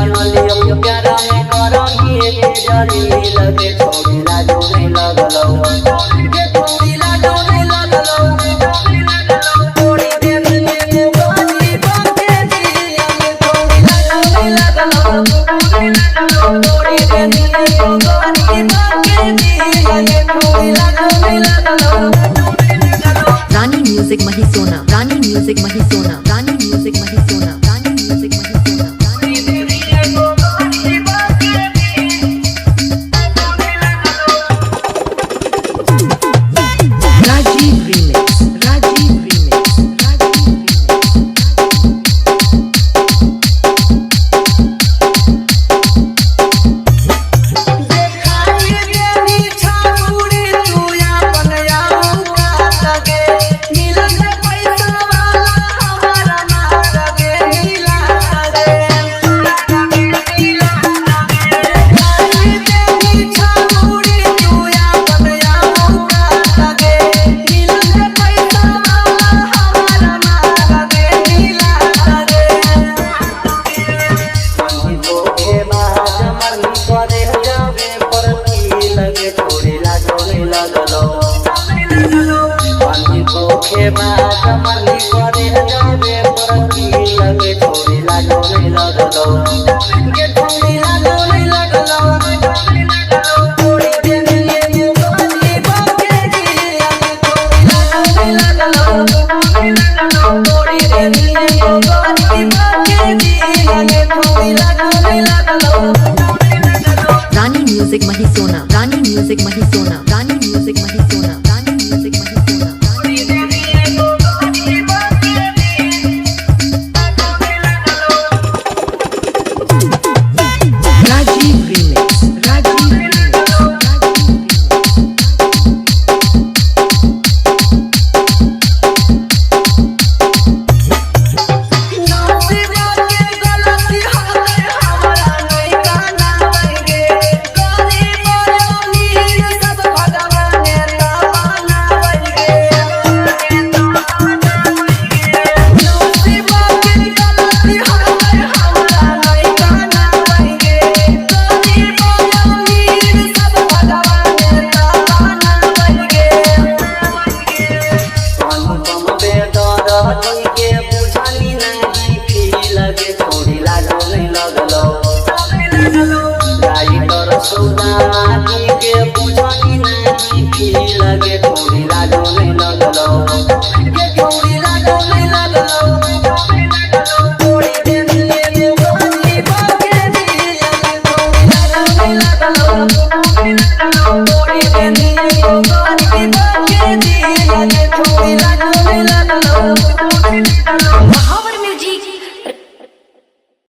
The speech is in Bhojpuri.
जानलियो प्यारा में करही के जरी लगे छोड़ीला जोने लगलो के छोड़ीला जोने लगलो छोड़ी दे में बानी बाके दिया में छोड़ीला जोने लगलो छोड़ी दे में बानी बाके दिया में छोड़ीला जोने लगलो। Rani music Mahisona, Rani music Mahisona, Rani music Mahisona, Rani music Mahisona. Rajiv remix, Rajiv remix, Rajiv के बाद मनी करे जावे परकी लगे छोड़ीला जोने लगलो के छोड़ीला जोने लगलो छोड़ी दे में बानी बाके दिया में छोड़ीला जोने लगलो छोड़ी दे में बानी बाके दिया में छोड़ीला जोने लगलो। Rani music Mahisona, Rani music Mahisona, Rani music Mahisona, Rani music Mahisona. Rajiv remix, Rajiv remix, Sonali के पूछनी नहीं की लगे छोड़ीला जोने लगलो के छोड़ीला जोने लगलो छोड़ी दे में बानी बाके दिया में छोड़ीला जोने लगलो छोड़ी दे में बानी बाके दिया में छोड़ीला जोने लगलो।